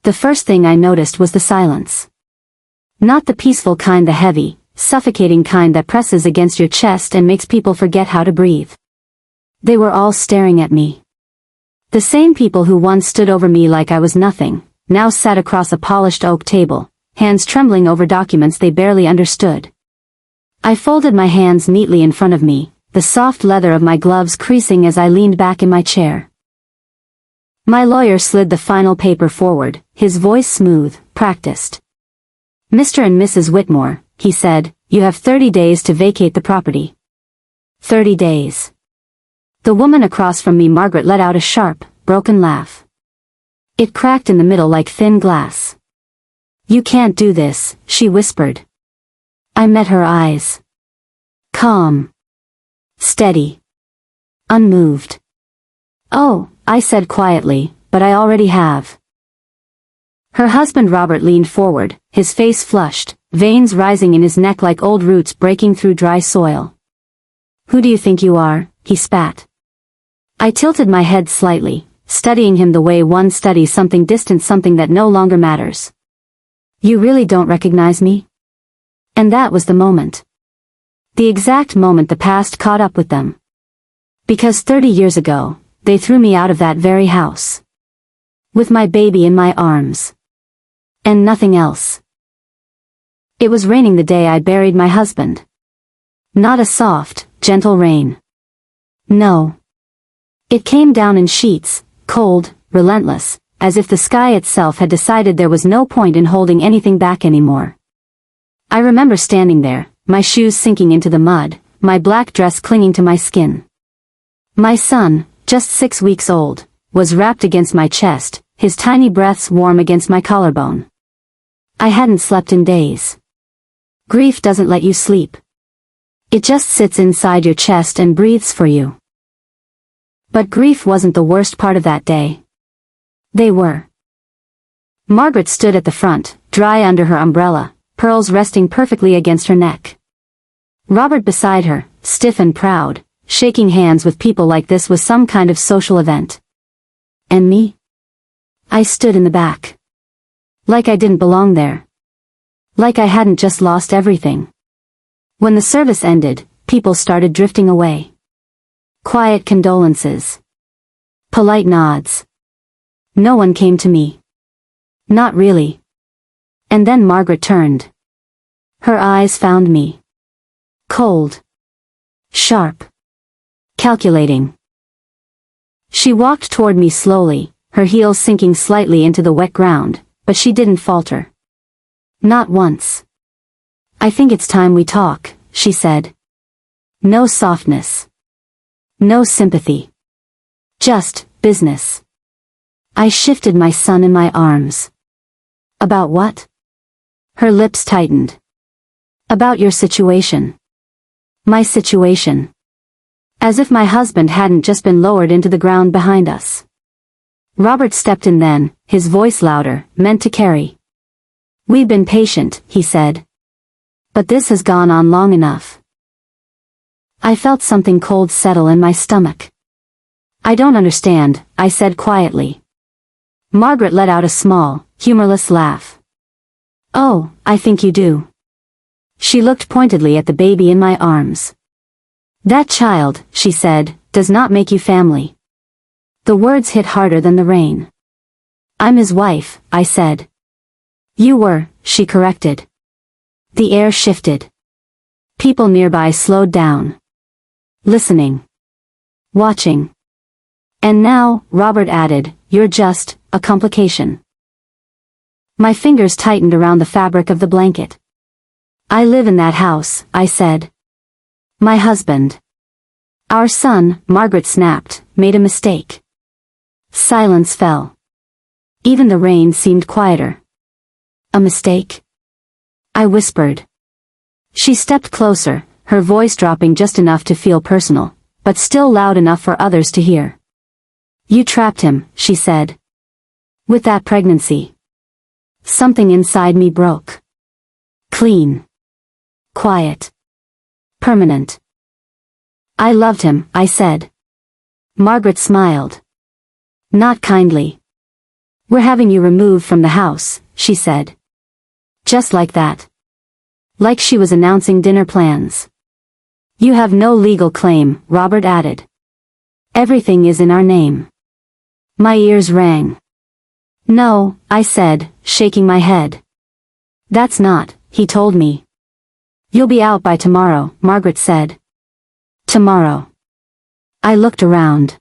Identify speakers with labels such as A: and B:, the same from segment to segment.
A: the first thing I noticed was the silence. Not the peaceful kind, the heavy, suffocating kind that presses against your chest and makes people forget how to breathe. They were all staring at me. The same people who once stood over me like I was nothing, now sat across a polished oak table, hands trembling over documents they barely understood. I folded my hands neatly in front of me, the soft leather of my gloves creasing as I leaned back in my chair. My lawyer slid the final paper forward, his voice smooth, practiced. "Mr. and Mrs. Whitmore," he said, "you have 30 days to vacate the property." 30 days. The woman across from me, Margaret, let out a sharp, broken laugh. It cracked in the middle like thin glass. "You can't do this," she whispered. I met her eyes. Calm. Steady. Unmoved. "Oh," I said quietly, "but I already have." Her husband Robert leaned forward, his face flushed, veins rising in his neck like old roots breaking through dry soil. "Who do you think you are?" he spat. I tilted my head slightly, studying him the way one studies something distant, something that no longer matters. "You really don't recognize me?" And that was the moment. The exact moment the past caught up with them. Because 30 years ago, they threw me out of that very house. With my baby in my arms. And nothing else. It was raining the day I buried my husband. Not a soft, gentle rain. No. It came down in sheets, cold, relentless, as if the sky itself had decided there was no point in holding anything back anymore. I remember standing there, my shoes sinking into the mud, my black dress clinging to my skin. My son, just 6 weeks old, was wrapped against my chest, his tiny breaths warm against my collarbone. I hadn't slept in days. Grief doesn't let you sleep. It just sits inside your chest and breathes for you. But grief wasn't the worst part of that day. They were. Margaret stood at the front, dry under her umbrella, pearls resting perfectly against her neck. Robert beside her, stiff and proud, shaking hands with people like this was some kind of social event. And me? I stood in the back. Like I didn't belong there. Like I hadn't just lost everything. When the service ended, people started drifting away. Quiet condolences. Polite nods. No one came to me. Not really. And then Margaret turned. Her eyes found me. Cold. Sharp. Calculating. She walked toward me slowly, her heels sinking slightly into the wet ground, but she didn't falter. Not once. "I think it's time we talk," she said. No softness. No sympathy. Just business. I shifted my son in my arms. "About what?" Her lips tightened. "About your situation." My situation. As if my husband hadn't just been lowered into the ground behind us. Robert stepped in then, his voice louder, meant to carry. "We've been patient," he said. "But this has gone on long enough." I felt something cold settle in my stomach. "I don't understand," I said quietly. Margaret let out a small, humorless laugh. "Oh, I think you do." She looked pointedly at the baby in my arms. "That child," she said, "does not make you family." The words hit harder than the rain. "I'm his wife," I said. "You were," she corrected. The air shifted. People nearby slowed down. Listening. Watching. "And now," Robert added, "you're just a complication." My fingers tightened around the fabric of the blanket. "I live in that house," I said. "My husband." "Our son," Margaret snapped, "made a mistake." Silence fell. Even the rain seemed quieter. "A mistake?" I whispered. She stepped closer, her voice dropping just enough to feel personal, but still loud enough for others to hear. "You trapped him," she said. "With that pregnancy." Something inside me broke. Clean. Quiet. Permanent. "I loved him," I said. Margaret smiled. Not kindly. "We're having you removed from the house," she said. Just like that. Like she was announcing dinner plans. "You have no legal claim," Robert added. "Everything is in our name." My ears rang. "No," I said, shaking my head. "That's not," he told me. "You'll be out by tomorrow," Margaret said. Tomorrow. I looked around.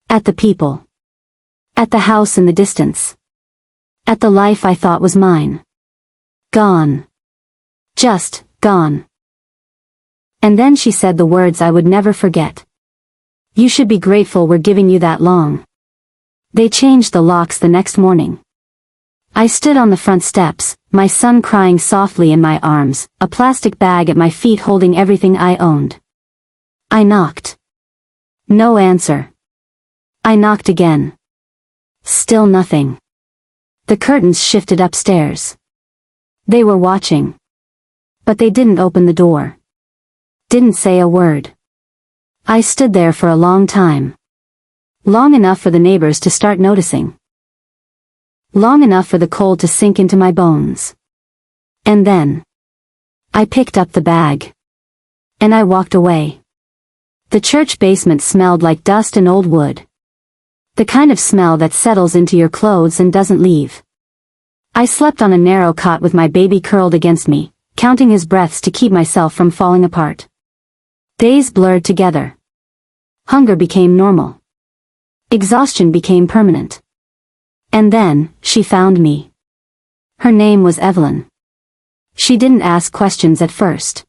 A: At the people. At the house in the distance. At the life I thought was mine. Gone. Just, gone. And then she said the words I would never forget. "You should be grateful we're giving you that long." They changed the locks the next morning. I stood on the front steps, my son crying softly in my arms, a plastic bag at my feet holding everything I owned. I knocked. No answer. I knocked again. Still nothing. The curtains shifted upstairs. They were watching. But they didn't open the door. Didn't say a word. I stood there for a long time. Long enough for the neighbors to start noticing. Long enough for the cold to sink into my bones. And then I picked up the bag. And I walked away. The church basement smelled like dust and old wood. The kind of smell that settles into your clothes and doesn't leave. I slept on a narrow cot with my baby curled against me, counting his breaths to keep myself from falling apart. Days blurred together. Hunger became normal. Exhaustion became permanent. And then, she found me. Her name was Evelyn. She didn't ask questions at first.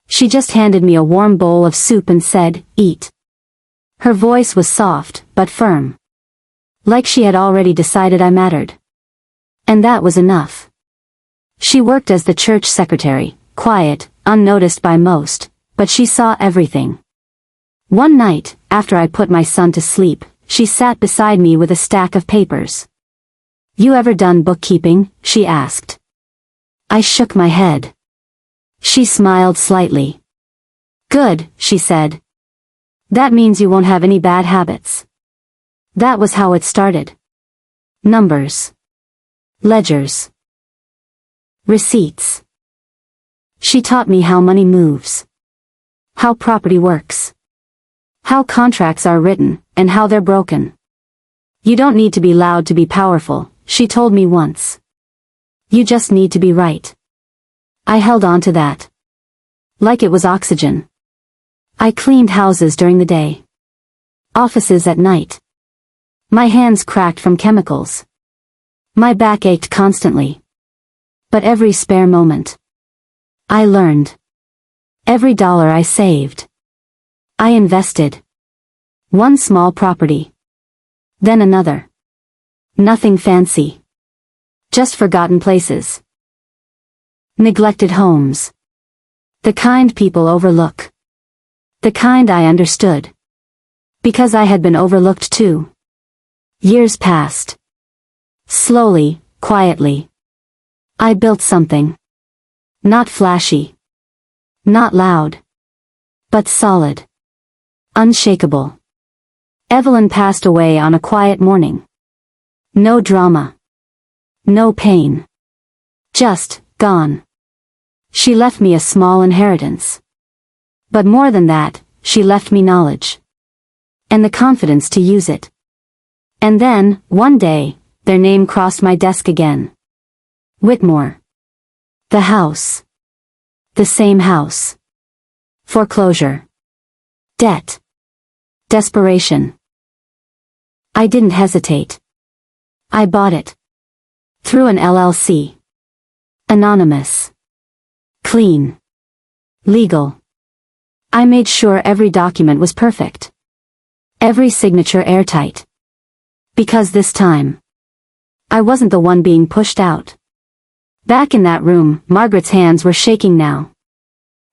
A: She just handed me a warm bowl of soup and said, "Eat." Her voice was soft, but firm. Like she had already decided I mattered. And that was enough. She worked as the church secretary, quiet, unnoticed by most, but she saw everything. One night, after I put my son to sleep, she sat beside me with a stack of papers. "You ever done bookkeeping?" she asked. I shook my head. She smiled slightly. "Good," she said. "That means you won't have any bad habits." That was how it started. Numbers. Ledgers. Receipts. She taught me how money moves. How property works. How contracts are written, and how they're broken. "You don't need to be loud to be powerful," she told me once. "You just need to be right." I held on to that. Like it was oxygen. I cleaned houses during the day. Offices at night. My hands cracked from chemicals. My back ached constantly. But every spare moment, I learned. Every dollar I saved, I invested. One small property. Then another. Nothing fancy. Just forgotten places. Neglected homes. The kind people overlook. The kind I understood. Because I had been overlooked too. Years passed. Slowly, quietly. I built something. Not flashy. Not loud. But solid. Unshakable. Evelyn passed away on a quiet morning. No drama. No pain. Just, gone. She left me a small inheritance. But more than that, she left me knowledge. And the confidence to use it. And then, one day, their name crossed my desk again. Whitmore. The house. The same house. Foreclosure. Debt. Desperation. I didn't hesitate. I bought it. Through an LLC. Anonymous. Clean. Legal. I made sure every document was perfect. Every signature airtight. Because this time, I wasn't the one being pushed out. Back in that room, Margaret's hands were shaking now.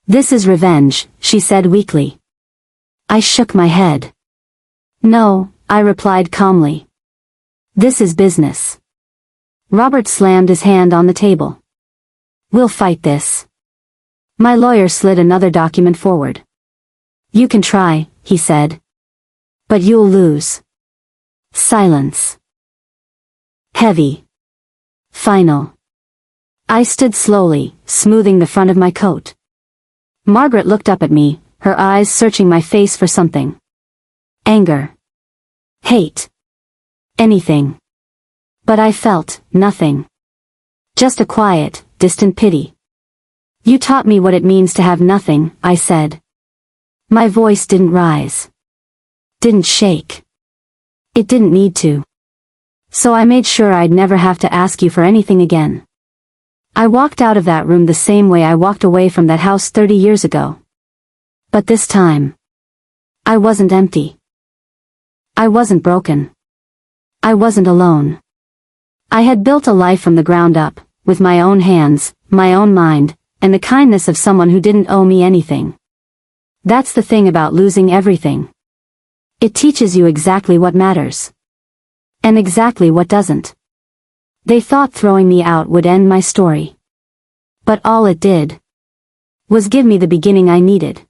A: "This is revenge," she said weakly. I shook my head. "No," I replied calmly. "This is business." Robert slammed his hand on the table. "We'll fight this." My lawyer slid another document forward. "You can try," he said. "But you'll lose." Silence. Heavy. Final. I stood slowly, smoothing the front of my coat. Margaret looked up at me, her eyes searching my face for something. Anger. Hate. Anything. But I felt nothing. Just a quiet, distant pity. You taught me what it means to have nothing, I said. My voice didn't rise. Didn't shake. It didn't need to. So I made sure I'd never have to ask you for anything again. I walked out of that room the same way I walked away from that house 30 years ago. But this time, I wasn't empty. I wasn't broken. I wasn't alone. I had built a life from the ground up, with my own hands, my own mind, and the kindness of someone who didn't owe me anything. That's the thing about losing everything. It teaches you exactly what matters. And exactly what doesn't. They thought throwing me out would end my story. But all it did was give me the beginning I needed.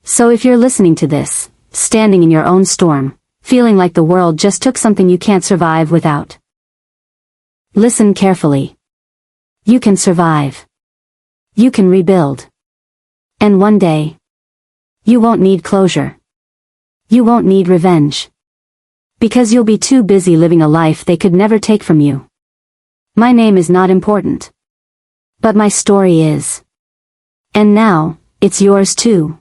A: So if you're listening to this, standing in your own storm, feeling like the world just took something you can't survive without, listen carefully. You can survive. You can rebuild. And one day, you won't need closure. You won't need revenge. Because you'll be too busy living a life they could never take from you. My name is not important. But my story is. And now, it's yours too.